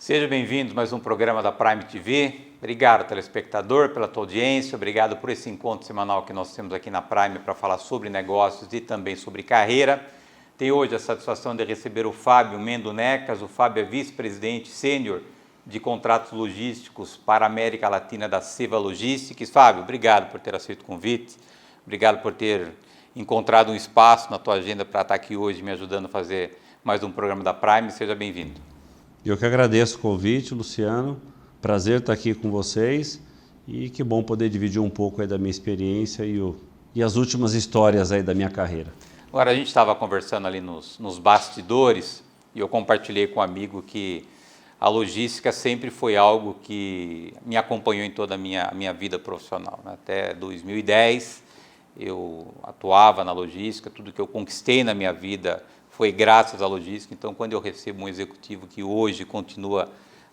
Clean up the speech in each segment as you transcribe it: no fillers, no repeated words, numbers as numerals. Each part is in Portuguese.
Seja bem-vindo a mais um programa da Prime TV. Obrigado, telespectador, pela tua audiência. Obrigado por esse encontro semanal que nós temos aqui na Prime para falar sobre negócios e também sobre carreira. Tenho hoje a satisfação de receber o Fábio Mendo Necas. O Fábio é vice-presidente sênior de contratos logísticos para a América Latina da Seva Logistics. Fábio, obrigado por ter aceito o convite. Obrigado por ter encontrado um espaço na tua agenda para estar aqui hoje me ajudando a fazer mais um programa da Prime. Seja bem-vindo. Eu que agradeço o convite, Luciano. Prazer estar aqui com vocês e que bom poder dividir um pouco aí da minha experiência e as últimas histórias aí da minha carreira. Agora, a gente estava conversando ali nos bastidores e eu compartilhei com um amigo que a logística sempre foi algo que me acompanhou em toda a minha vida profissional. Até 2010 eu atuava na logística, tudo que eu conquistei na minha vida foi graças à logística. Então, quando eu recebo um executivo que hoje continua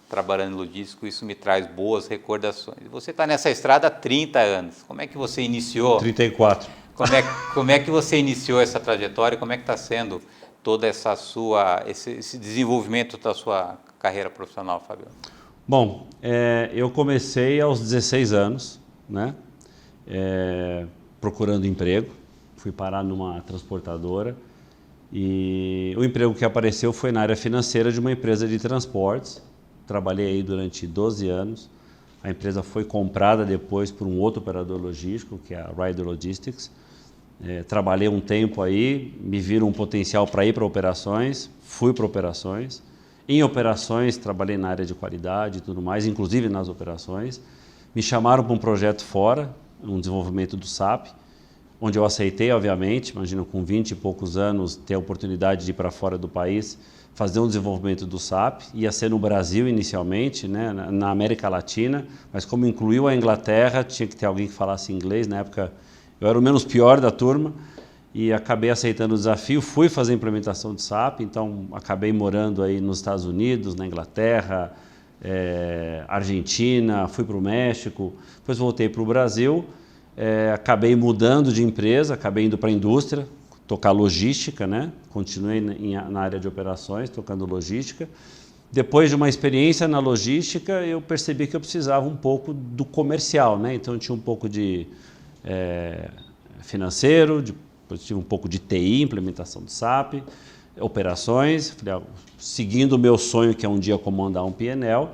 trabalhando em logística, isso me traz boas recordações. Você está nessa estrada há 30 anos. Como é que você iniciou? 34. Como é que você iniciou essa trajetória? Como é que está sendo toda essa esse desenvolvimento da sua carreira profissional, Fábio? Bom, eu comecei aos 16 anos, né? Procurando emprego. Fui parar numa transportadora. E o emprego que apareceu foi na área financeira de uma empresa de transportes. Trabalhei aí durante 12 anos. A empresa foi comprada depois por um outro operador logístico, que é a Ryder Logistics. Trabalhei um tempo aí, me viram um potencial para ir para operações, fui para operações. Em operações, trabalhei na área de qualidade e tudo mais, inclusive nas operações. Me chamaram para um projeto fora, um desenvolvimento do SAP, onde eu aceitei, obviamente. Imagina, com 20 e poucos anos, ter a oportunidade de ir para fora do país, fazer um desenvolvimento do SAP. Ia ser no Brasil inicialmente, né, na América Latina, mas como incluiu a Inglaterra, tinha que ter alguém que falasse inglês. Na época, eu era o menos pior da turma e acabei aceitando o desafio. Fui fazer a implementação de SAP, então acabei morando aí nos Estados Unidos, na Inglaterra, Argentina, fui para o México, depois voltei para o Brasil. Acabei mudando de empresa, acabei indo para a indústria, tocar logística, né? Continuei na área de operações, tocando logística. Depois de uma experiência na logística, eu percebi que eu precisava um pouco do comercial, né? Então eu tinha um pouco de financeiro, depois tive um pouco de TI, implementação do SAP, operações. Falei, seguindo o meu sonho, que é um dia comandar um P&L,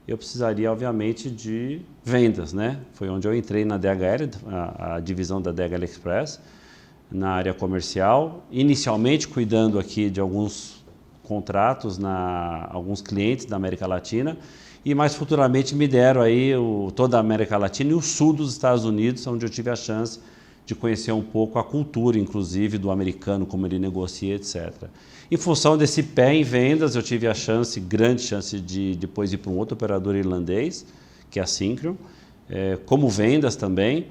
eu precisaria, obviamente, de vendas, né? Foi onde eu entrei na DHL, a divisão da DHL Express, na área comercial, inicialmente cuidando aqui de alguns contratos, alguns clientes da América Latina, e mais futuramente me deram aí toda a América Latina e o sul dos Estados Unidos, onde eu tive a chance de conhecer um pouco a cultura, inclusive, do americano, como ele negocia, etc. Em função desse pé em vendas, eu tive a grande chance de depois ir para um outro operador irlandês, que é a Syncron, como vendas também,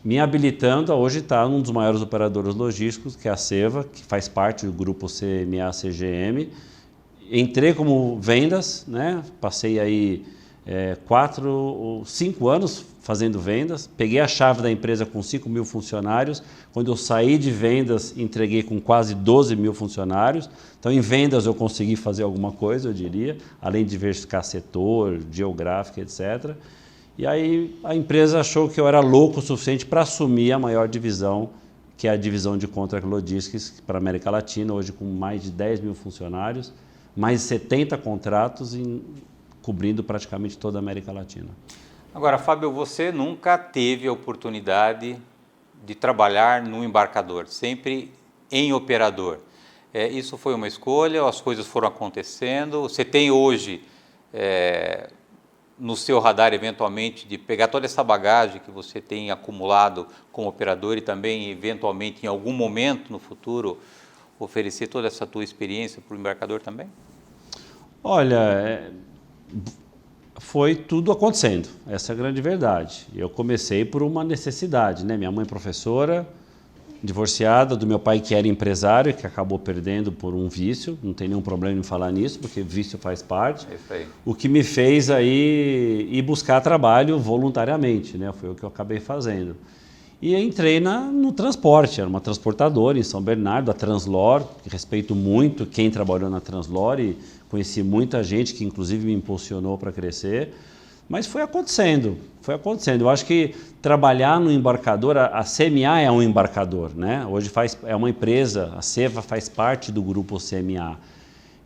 me habilitando a hoje estar num dos maiores operadores logísticos, que é a Seva, que faz parte do grupo CMA-CGM. Entrei como vendas, né? Passei aí 4 ou 5 anos fazendo vendas, peguei a chave da empresa com 5 mil funcionários. Quando eu saí de vendas, entreguei com quase 12 mil funcionários. Então, em vendas eu consegui fazer alguma coisa, eu diria, além de diversificar setor, geográfico, etc. E aí a empresa achou que eu era louco o suficiente para assumir a maior divisão, que é a divisão de Contract Logistics para a América Latina, hoje com mais de 10 mil funcionários, mais de 70 contratos, cobrindo praticamente toda a América Latina. Agora, Fábio, você nunca teve a oportunidade de trabalhar no embarcador, sempre em operador. Isso foi uma escolha, as coisas foram acontecendo? Você tem hoje no seu radar, eventualmente, de pegar toda essa bagagem que você tem acumulado como operador e também, eventualmente, em algum momento no futuro, oferecer toda essa tua experiência para o embarcador também? Olha, foi tudo acontecendo, essa é a grande verdade. Eu comecei por uma necessidade, né? Minha mãe professora, divorciada do meu pai que era empresário, que acabou perdendo por um vício, não tem nenhum problema em falar nisso, porque vício faz parte. Isso aí. O que me fez aí ir buscar trabalho voluntariamente, né? Foi o que eu acabei fazendo. E entrei no transporte, era uma transportadora em São Bernardo, a Translor, que respeito muito quem trabalhou na Translor e conheci muita gente que inclusive me impulsionou para crescer, mas foi acontecendo. Eu acho que trabalhar no embarcador, a CMA é um embarcador, né? Hoje é uma empresa, a Seva faz parte do grupo CMA.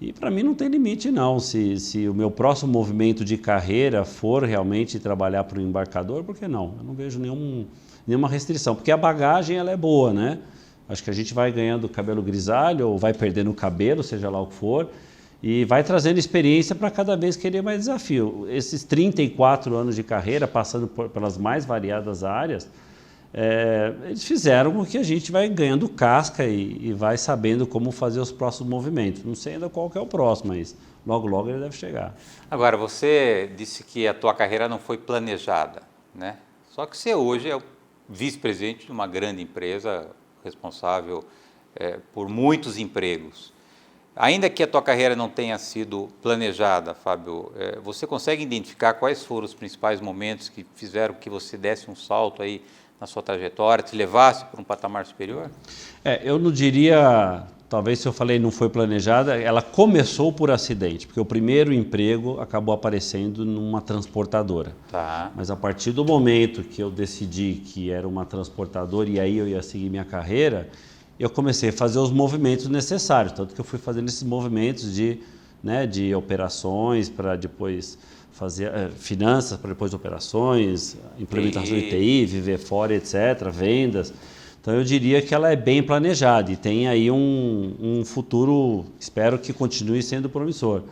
E para mim não tem limite não, se o meu próximo movimento de carreira for realmente trabalhar para o embarcador, por que não? Eu não vejo nenhuma restrição, porque a bagagem ela é boa, né? Acho que a gente vai ganhando cabelo grisalho ou vai perdendo o cabelo, seja lá o que for, e vai trazendo experiência para cada vez querer mais desafio. Esses 34 anos de carreira, passando pelas mais variadas áreas, eles fizeram com que a gente vai ganhando casca e vai sabendo como fazer os próximos movimentos. Não sei ainda qual que é o próximo, mas logo ele deve chegar. Agora, você disse que a tua carreira não foi planejada, né? Só que você hoje é o vice-presidente de uma grande empresa responsável por muitos empregos. Ainda que a tua carreira não tenha sido planejada, Fábio, você consegue identificar quais foram os principais momentos que fizeram que você desse um salto aí na sua trajetória, te levasse para um patamar superior? Eu não diria, talvez se eu falei não foi planejada, ela começou por acidente, porque o primeiro emprego acabou aparecendo numa transportadora. Tá. Mas a partir do momento que eu decidi que era uma transportadora e aí eu ia seguir minha carreira, eu comecei a fazer os movimentos necessários, tanto que eu fui fazendo esses movimentos de operações para depois fazer finanças para depois operações, implementação de TI, viver fora, etc., vendas. Então eu diria que ela é bem planejada e tem aí um futuro, espero que continue sendo promissor.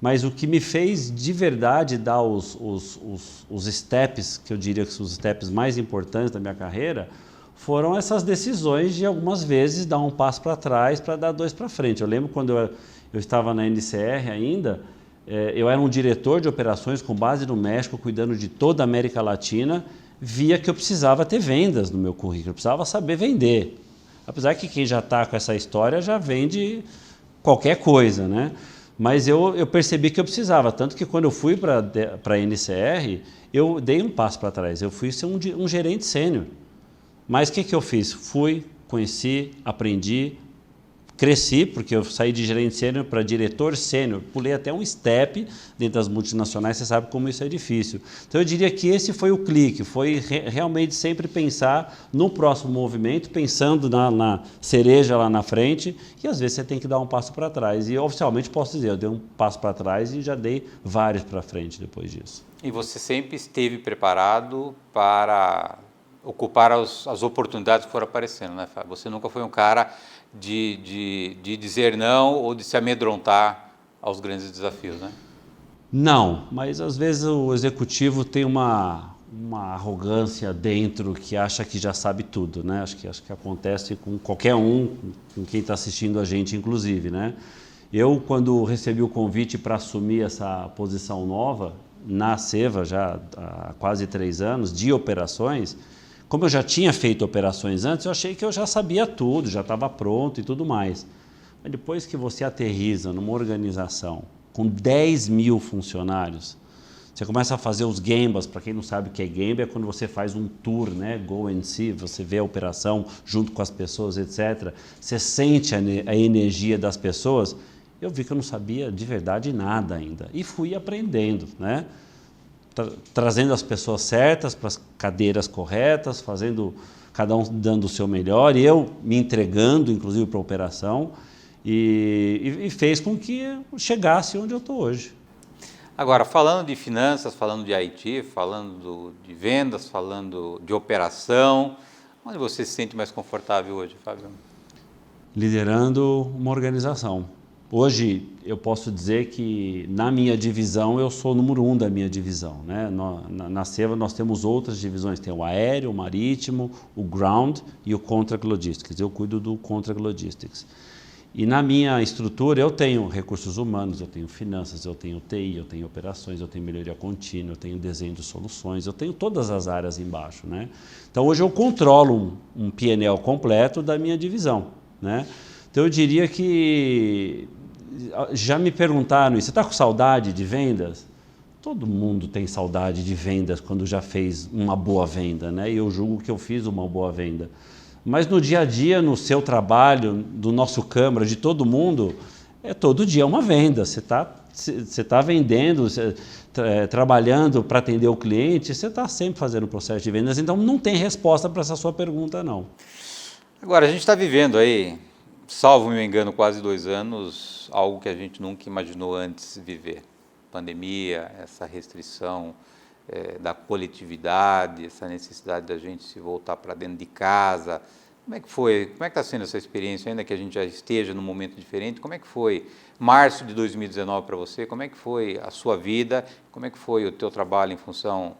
Mas o que me fez de verdade dar os steps, que eu diria que são os steps mais importantes da minha carreira, foram essas decisões de algumas vezes dar um passo para trás para dar dois para frente. Eu lembro quando eu estava na NCR ainda, eu era um diretor de operações com base no México, cuidando de toda a América Latina, via que eu precisava ter vendas no meu currículo, eu precisava saber vender. Apesar que quem já está com essa história já vende qualquer coisa, né? Mas eu percebi que eu precisava, tanto que quando eu fui para a NCR, eu dei um passo para trás, eu fui ser um gerente sênior. Mas o que eu fiz? Fui, conheci, aprendi, cresci, porque eu saí de gerente sênior para diretor sênior, pulei até um step dentro das multinacionais, você sabe como isso é difícil. Então eu diria que esse foi o clique, foi realmente sempre pensar no próximo movimento, pensando na cereja lá na frente, e às vezes você tem que dar um passo para trás. E oficialmente posso dizer, eu dei um passo para trás e já dei vários para frente depois disso. E você sempre esteve preparado para ocupar as oportunidades que foram aparecendo, né, Fábio? Você nunca foi um cara de dizer não ou de se amedrontar aos grandes desafios, né? Não, mas às vezes o executivo tem uma arrogância dentro que acha que já sabe tudo, né? Acho que acontece com qualquer um, com quem está assistindo a gente, inclusive, né? Eu, quando recebi o convite para assumir essa posição nova, na Seva, já há quase 3 anos, de operações, como eu já tinha feito operações antes, eu achei que eu já sabia tudo, já estava pronto e tudo mais. Mas depois que você aterriza numa organização com 10 mil funcionários, você começa a fazer os gambas. Para quem não sabe o que é gamba, é quando você faz um tour, né? Go and see, você vê a operação junto com as pessoas, etc. Você sente a energia das pessoas. Eu vi que eu não sabia de verdade nada ainda e fui aprendendo, né? Trazendo as pessoas certas para as cadeiras corretas, fazendo cada um dando o seu melhor, e eu me entregando, inclusive, para a operação, e fez com que eu chegasse onde eu estou hoje. Agora, falando de finanças, falando de IT, falando de vendas, falando de operação, onde você se sente mais confortável hoje, Fábio? Liderando uma organização. Hoje eu posso dizer que na minha divisão eu sou o número 1 da minha divisão, né? Na Seva nós temos outras divisões, tem o aéreo, o marítimo, o ground e o contract logistics. Eu cuido do contract logistics. E na minha estrutura eu tenho recursos humanos, eu tenho finanças, eu tenho TI, eu tenho operações, eu tenho melhoria contínua, eu tenho desenho de soluções, eu tenho todas as áreas embaixo, né? Então hoje eu controlo um P&L completo da minha divisão, né? Então eu diria que já me perguntaram isso, você está com saudade de vendas? todo mundo tem saudade de vendas quando já fez uma boa venda, né? E eu julgo que eu fiz uma boa venda. Mas no dia a dia, no seu trabalho, do nosso Câmara, de todo mundo, todo dia uma venda. Você está vendendo, trabalhando para atender o cliente, você está sempre fazendo o processo de vendas. Então não tem resposta para essa sua pergunta, não. Agora, a gente está vivendo aí, salvo me engano, quase 2 anos, algo que a gente nunca imaginou antes viver. Pandemia, essa restrição da coletividade, essa necessidade da gente se voltar para dentro de casa. Como é que foi? Como é que está sendo essa experiência, ainda que a gente já esteja num momento diferente? Como é que foi março de 2019 para você? Como é que foi a sua vida? Como é que foi o teu trabalho em função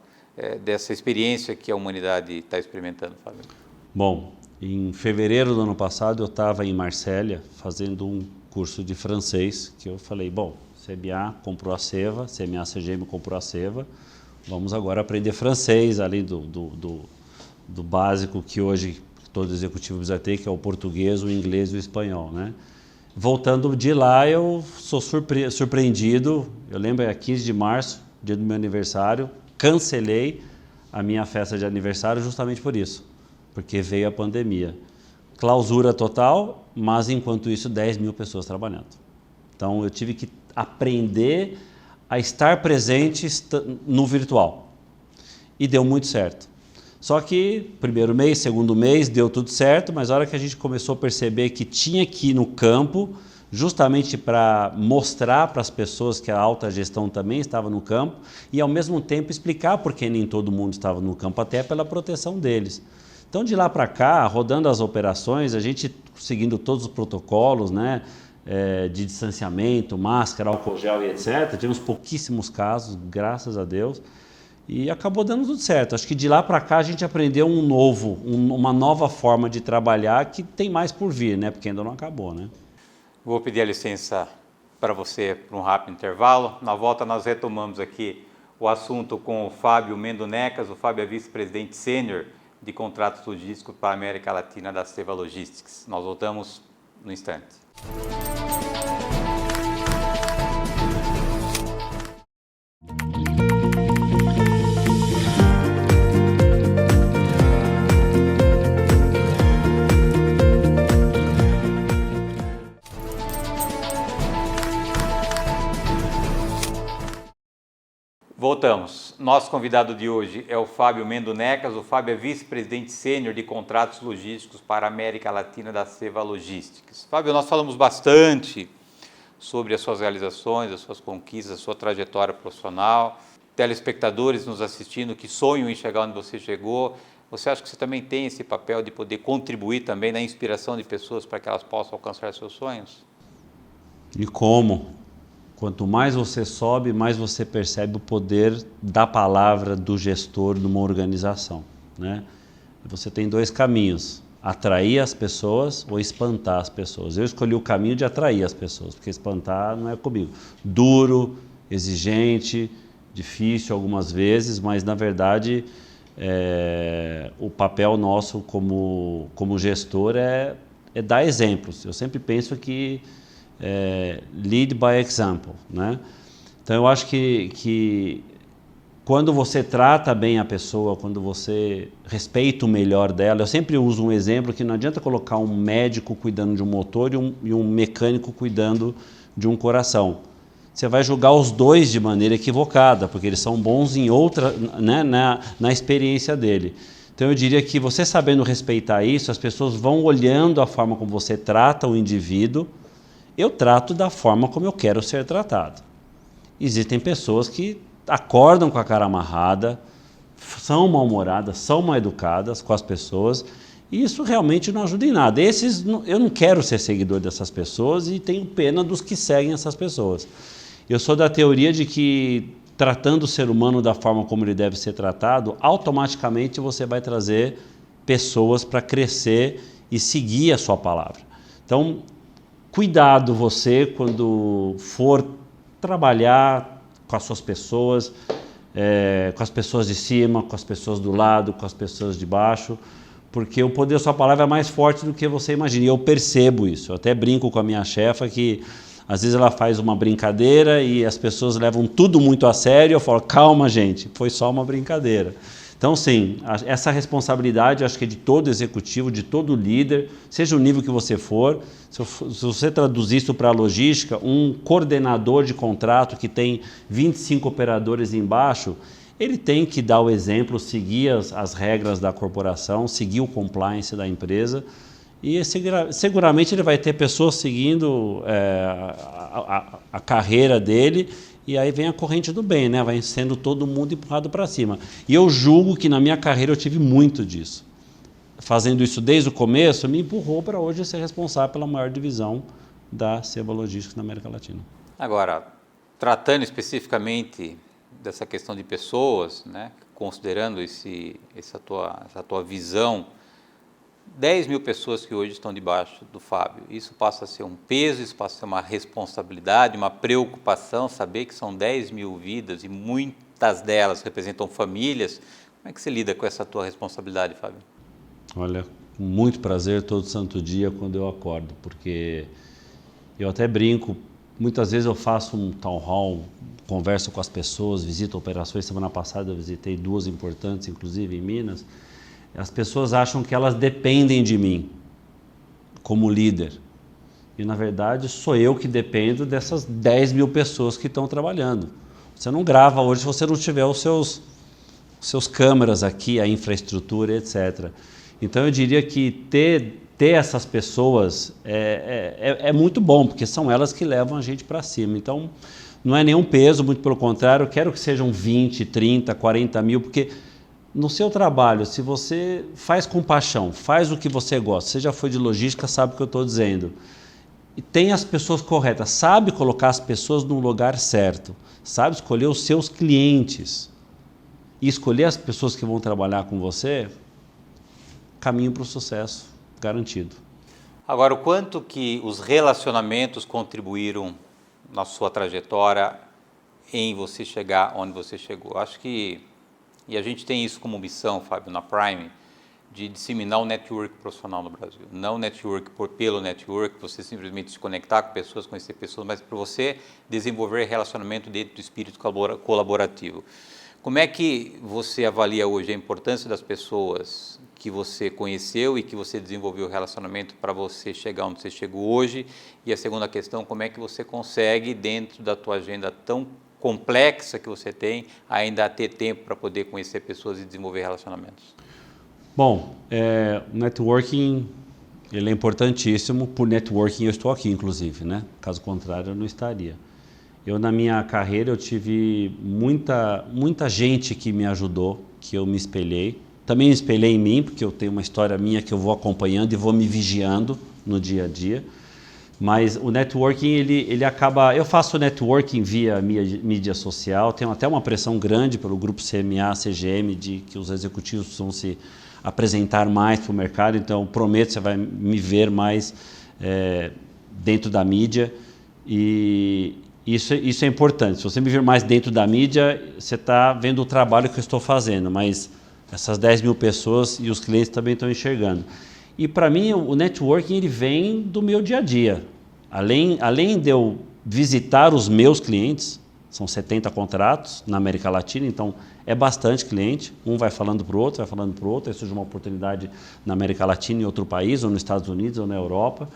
dessa experiência que a humanidade está experimentando, Fábio? Bom, em fevereiro do ano passado eu estava em Marsella fazendo um curso de francês, que eu falei, bom, CMA comprou a Seva, CMA CGM comprou a Seva, vamos agora aprender francês, além do básico que hoje todo executivo precisa ter, que é o português, o inglês e o espanhol, né? Voltando de lá, eu sou surpreendido, eu lembro, é 15 de março, dia do meu aniversário, cancelei a minha festa de aniversário justamente por isso, porque veio a pandemia. Clausura total, mas enquanto isso 10 mil pessoas trabalhando. Então eu tive que aprender a estar presente no virtual. E deu muito certo. Só que primeiro mês, segundo mês, deu tudo certo, mas a hora que a gente começou a perceber que tinha que ir no campo, justamente para mostrar para as pessoas que a alta gestão também estava no campo e ao mesmo tempo explicar por que nem todo mundo estava no campo, até pela proteção deles. Então de lá para cá, rodando as operações, a gente seguindo todos os protocolos, né? De distanciamento, máscara, álcool gel e etc. Tivemos pouquíssimos casos, graças a Deus, e acabou dando tudo certo. Acho que de lá para cá a gente aprendeu uma nova forma de trabalhar que tem mais por vir, né? Porque ainda não acabou, né? Vou pedir a licença para você para um rápido intervalo. Na volta nós retomamos aqui o assunto com o Fábio Mendo Necas. O Fábio é vice-presidente sênior de contratos logísticos para a América Latina da Seva Logistics. Nós voltamos no instante. Voltamos. Nosso convidado de hoje é o Fábio Mendo Necas. O Fábio é vice-presidente sênior de contratos logísticos para a América Latina da Seva Logistics. Fábio, nós falamos bastante sobre as suas realizações, as suas conquistas, a sua trajetória profissional. Telespectadores nos assistindo que sonham em chegar onde você chegou. Você acha que você também tem esse papel de poder contribuir também na inspiração de pessoas para que elas possam alcançar seus sonhos? E como? Quanto mais você sobe, mais você percebe o poder da palavra do gestor numa organização, né? Você tem 2 caminhos, atrair as pessoas ou espantar as pessoas. Eu escolhi o caminho de atrair as pessoas, porque espantar não é comigo. Duro, exigente, difícil algumas vezes, mas na verdade o papel nosso como gestor é dar exemplos. Eu sempre penso que lead by example, né? Então eu acho que quando você trata bem a pessoa, quando você respeita o melhor dela, eu sempre uso um exemplo que não adianta colocar um médico cuidando de um motor e um mecânico cuidando de um coração. Você vai julgar os dois de maneira equivocada, porque eles são bons em outra, né, na experiência dele. Então eu diria que você sabendo respeitar isso, as pessoas vão olhando a forma como você trata o indivíduo. Eu trato da forma como eu quero ser tratado. Existem pessoas que acordam com a cara amarrada, são mal-humoradas, são mal-educadas com as pessoas, e isso realmente não ajuda em nada. Eu não quero ser seguidor dessas pessoas e tenho pena dos que seguem essas pessoas. Eu sou da teoria de que, tratando o ser humano da forma como ele deve ser tratado, automaticamente você vai trazer pessoas para crescer e seguir a sua palavra. Então, cuidado você quando for trabalhar com as suas pessoas, com as pessoas de cima, com as pessoas do lado, com as pessoas de baixo, porque o poder da sua palavra é mais forte do que você imagina. E eu percebo isso. Eu até brinco com a minha chefa que Às vezes ela faz uma brincadeira e as pessoas levam tudo muito a sério. Eu falo, calma, gente, foi só uma brincadeira. Então, sim, essa responsabilidade, acho que é de todo executivo, de todo líder, seja o nível que você for. Se você traduzir isso para a logística, um coordenador de contrato que tem 25 operadores embaixo, ele tem que dar o exemplo, seguir as regras da corporação, seguir o compliance da empresa. E seguramente ele vai ter pessoas seguindo a carreira dele, e aí vem a corrente do bem, né? Vai sendo todo mundo empurrado para cima. E eu julgo que na minha carreira eu tive muito disso. Fazendo isso desde o começo, me empurrou para hoje ser responsável pela maior divisão da Seba Logística na América Latina. Agora, tratando especificamente dessa questão de pessoas, né? Considerando essa tua visão, 10 mil pessoas que hoje estão debaixo do Fábio, isso passa a ser um peso, isso passa a ser uma responsabilidade, uma preocupação, saber que são 10 mil vidas e muitas delas representam famílias. Como é que você lida com essa tua responsabilidade, Fábio? Olha, com muito prazer todo santo dia quando eu acordo, porque eu até brinco, muitas vezes eu faço um town hall, converso com as pessoas, visito operações. Semana passada eu visitei 2 importantes, inclusive em Minas. As pessoas acham que elas dependem de mim como líder. E, na verdade, sou eu que dependo dessas 10 mil pessoas que estão trabalhando. Você não grava hoje se você não tiver os seus câmeras aqui, a infraestrutura, etc. Então, eu diria que ter essas pessoas é muito bom, porque são elas que levam a gente para cima. Então, não é nenhum peso, muito pelo contrário, eu quero que sejam 20, 30, 40 mil, porque no seu trabalho, se você faz com paixão, faz o que você gosta, você já foi de logística, sabe o que eu estou dizendo, e tem as pessoas corretas, sabe colocar as pessoas no lugar certo, sabe escolher os seus clientes e escolher as pessoas que vão trabalhar com você, caminho para o sucesso garantido. Agora, o quanto que os relacionamentos contribuíram na sua trajetória em você chegar onde você chegou? Acho que, e a gente tem isso como missão, Fábio, na Prime, de disseminar o network profissional no Brasil. Não network pelo network, você simplesmente se conectar com pessoas, conhecer pessoas, mas para você desenvolver relacionamento dentro do espírito colaborativo. Como é que você avalia hoje a importância das pessoas que você conheceu e que você desenvolveu relacionamento para você chegar onde você chegou hoje? E a segunda questão, como é que você consegue, dentro da tua agenda tão complexa que você tem, ainda ter tempo para poder conhecer pessoas e desenvolver relacionamentos? Bom, networking, ele é importantíssimo. Por networking eu estou aqui, inclusive, né? Caso contrário, eu não estaria. Eu, na minha carreira, eu tive muita gente que me ajudou, que eu me espelhei. Também me espelhei em mim, porque eu tenho uma história minha que eu vou acompanhando e vou me vigiando no dia a dia. Mas o networking, ele acaba... Eu faço networking via mídia social, tenho até uma pressão grande pelo grupo CMA, CGM, de que os executivos precisam se apresentar mais para o mercado. Então, prometo que você vai me ver mais dentro da mídia. E isso é importante. Se você me ver mais dentro da mídia, você está vendo o trabalho que eu estou fazendo, mas essas 10 mil pessoas e os clientes também estão enxergando. E para mim o networking ele vem do meu dia a dia. Além de eu visitar os meus clientes, são 70 contratos na América Latina, então é bastante cliente, um vai falando para o outro, aí surge uma oportunidade na América Latina, em outro país, ou nos Estados Unidos, ou na Europa.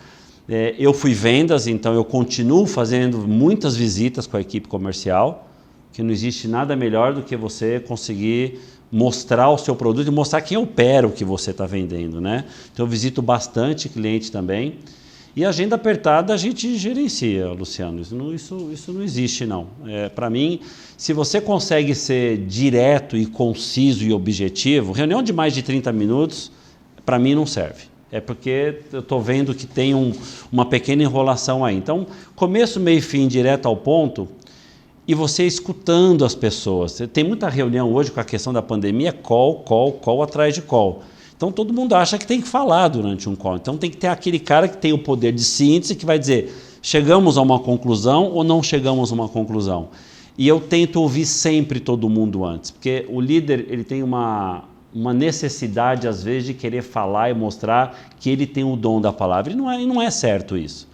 Eu fui vendas, então eu continuo fazendo muitas visitas com a equipe comercial, que não existe nada melhor do que você conseguir mostrar o seu produto e mostrar quem opera o que você está vendendo, né? Então eu visito bastante cliente também. E a agenda apertada a gente gerencia, Luciano. Isso não existe, não. Para mim, se você consegue ser direto e conciso e objetivo, reunião de mais de 30 minutos, para mim não serve. É porque eu estou vendo que tem uma pequena enrolação aí. Então, começo, meio e fim, direto ao ponto, e você escutando as pessoas. Tem muita reunião hoje com a questão da pandemia, call atrás de call. Então, todo mundo acha que tem que falar durante um call. Então, tem que ter aquele cara que tem o poder de síntese, que vai dizer, chegamos a uma conclusão ou não chegamos a uma conclusão. E eu tento ouvir sempre todo mundo antes, porque o líder ele tem uma necessidade, às vezes, de querer falar e mostrar que ele tem o dom da palavra. E não é certo isso.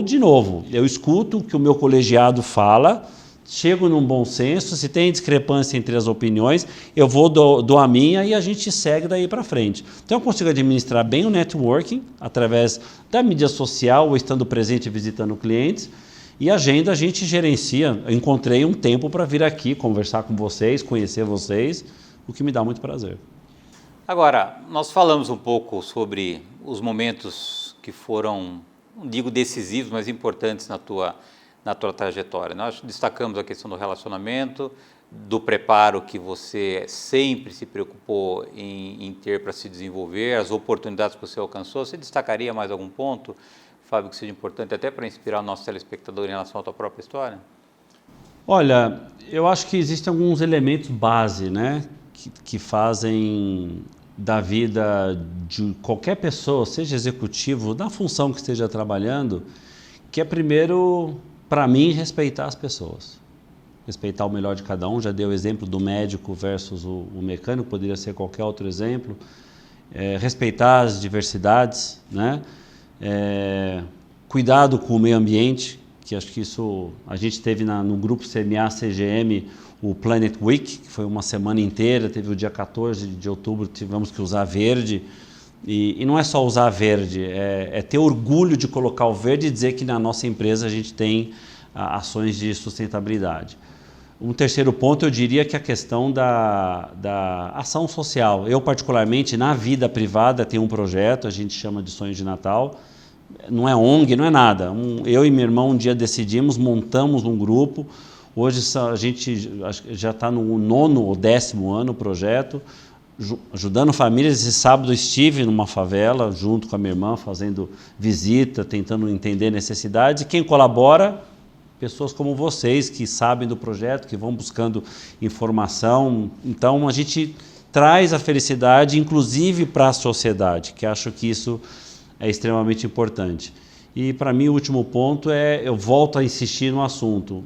de novo, eu escuto o que o meu colegiado fala, chego num bom senso, se tem discrepância entre as opiniões, eu vou dou a minha e a gente segue daí para frente. Então eu consigo administrar bem o networking através da mídia social, ou estando presente e visitando clientes, e a agenda a gente gerencia. Eu encontrei um tempo para vir aqui conversar com vocês, conhecer vocês, o que me dá muito prazer. Agora, nós falamos um pouco sobre os momentos que foram, não digo decisivos, mas importantes na tua trajetória. Nós destacamos a questão do relacionamento, do preparo que você sempre se preocupou em ter para se desenvolver, as oportunidades que você alcançou. Você destacaria mais algum ponto, Fábio, que seja importante até para inspirar o nosso telespectador em relação à tua própria história? Olha, eu acho que existem alguns elementos base, né, que fazem da vida de qualquer pessoa, seja executivo, na função que esteja trabalhando, que é primeiro, para mim, respeitar as pessoas. Respeitar o melhor de cada um. Já dei o exemplo do médico versus o mecânico, poderia ser qualquer outro exemplo. Respeitar as diversidades, né? Cuidado com o meio ambiente, que acho que isso a gente teve no grupo CMA-CGM o Planet Week, que foi uma semana inteira, teve o dia 14 de outubro, tivemos que usar verde, e não é só usar verde, é ter orgulho de colocar o verde e dizer que na nossa empresa a gente tem ações de sustentabilidade. Um terceiro ponto, eu diria que a questão da ação social. Eu, particularmente, na vida privada, tenho um projeto, a gente chama de Sonhos de Natal, não é ONG, não é nada. Eu e meu irmão um dia decidimos, montamos um grupo. Hoje a gente já está no 9º ou 10º ano o projeto, ajudando famílias. Esse sábado estive numa favela, junto com a minha irmã, fazendo visita, tentando entender necessidades. E quem colabora? Pessoas como vocês, que sabem do projeto, que vão buscando informação. Então, a gente traz a felicidade, inclusive, para a sociedade, que acho que isso é extremamente importante. E, para mim, o último ponto eu volto a insistir no assunto,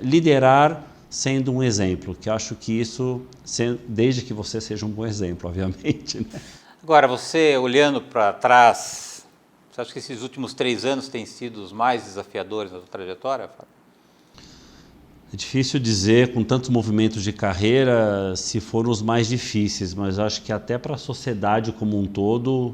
liderar sendo um exemplo, que acho que isso, desde que você seja um bom exemplo, obviamente. Né? Agora, você olhando para trás, você acha que esses últimos 3 anos têm sido os mais desafiadores da sua trajetória, Fábio? É difícil dizer, com tantos movimentos de carreira, se foram os mais difíceis, mas acho que até para a sociedade como um todo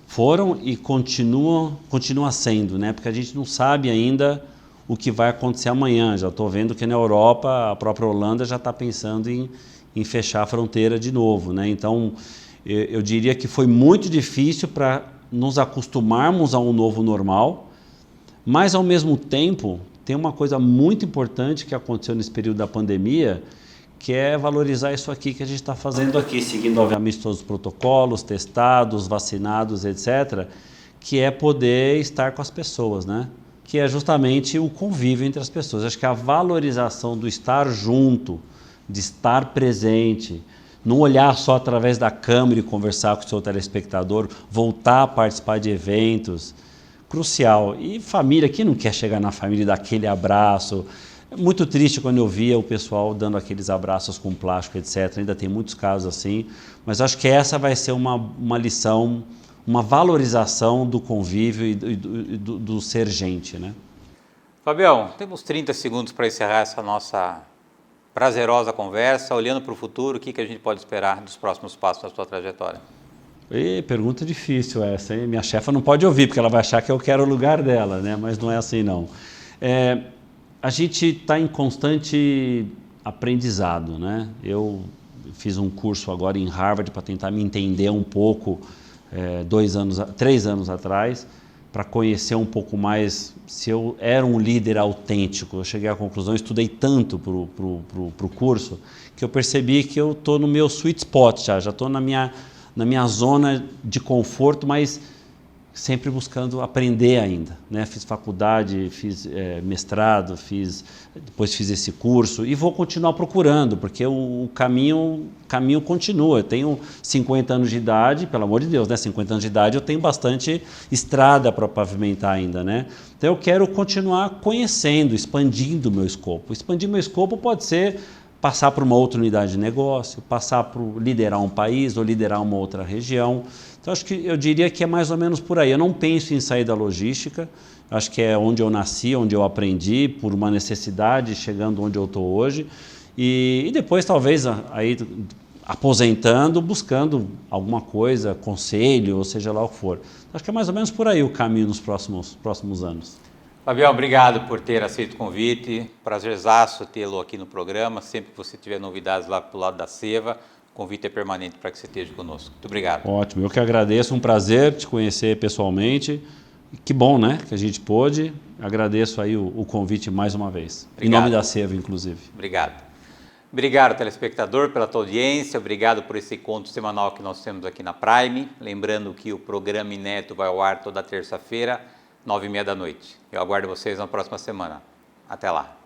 foram e continua sendo, né? Porque a gente não sabe ainda o que vai acontecer amanhã. Já estou vendo que na Europa, a própria Holanda já está pensando em fechar a fronteira de novo, né? Então, eu diria que foi muito difícil para nos acostumarmos a um novo normal, mas, ao mesmo tempo, tem uma coisa muito importante que aconteceu nesse período da pandemia, que é valorizar isso aqui que a gente está fazendo aqui, seguindo, obviamente, todos os protocolos, testados, vacinados, etc., que é poder estar com as pessoas, né? Que é justamente o convívio entre as pessoas. Acho que a valorização do estar junto, de estar presente, não olhar só através da câmera e conversar com o seu telespectador, voltar a participar de eventos, crucial. E família, quem não quer chegar na família e dar aquele abraço? É muito triste quando eu via o pessoal dando aqueles abraços com plástico, etc. Ainda tem muitos casos assim, mas acho que essa vai ser uma lição, uma valorização do convívio e do ser gente, né? Fabião, temos 30 segundos para encerrar essa nossa prazerosa conversa. Olhando para o futuro, o que a gente pode esperar dos próximos passos da sua trajetória? Pergunta difícil essa, hein? Minha chefa não pode ouvir, porque ela vai achar que eu quero o lugar dela, né? Mas não é assim, não. A gente está em constante aprendizado, né? Eu fiz um curso agora em Harvard para tentar me entender um pouco, 3 anos atrás, para conhecer um pouco mais se eu era um líder autêntico. Eu cheguei à conclusão, estudei tanto para o curso, que eu percebi que eu estou no meu sweet spot já estou na minha zona de conforto, mas sempre buscando aprender ainda, né? Fiz faculdade, fiz mestrado, depois fiz esse curso e vou continuar procurando, porque o caminho continua. Eu tenho 50 anos de idade, pelo amor de Deus, né? 50 anos de idade, eu tenho bastante estrada para pavimentar ainda, né? Então eu quero continuar conhecendo, expandindo o meu escopo. Expandir meu escopo pode ser passar por uma outra unidade de negócio, passar por liderar um país ou liderar uma outra região. Então, acho que eu diria que é mais ou menos por aí. Eu não penso em sair da logística, acho que é onde eu nasci, onde eu aprendi, por uma necessidade, chegando onde eu estou hoje. E depois, talvez, aí, aposentando, buscando alguma coisa, conselho, ou seja lá o que for. Acho que é mais ou menos por aí o caminho nos próximos anos. Fabião, obrigado por ter aceito o convite. Prazerzaço tê-lo aqui no programa. Sempre que você tiver novidades lá pro lado da Seva, o convite é permanente para que você esteja conosco. Muito obrigado. Ótimo, eu que agradeço, um prazer te conhecer pessoalmente. Que bom, né, que a gente pôde. Agradeço aí o convite mais uma vez. Obrigado. Em nome da Seva, inclusive. Obrigado. Obrigado, telespectador, pela tua audiência. Obrigado por esse encontro semanal que nós temos aqui na Prime. Lembrando que o programa inédito vai ao ar toda terça-feira, 9h30 da noite. Eu aguardo vocês na próxima semana. Até lá.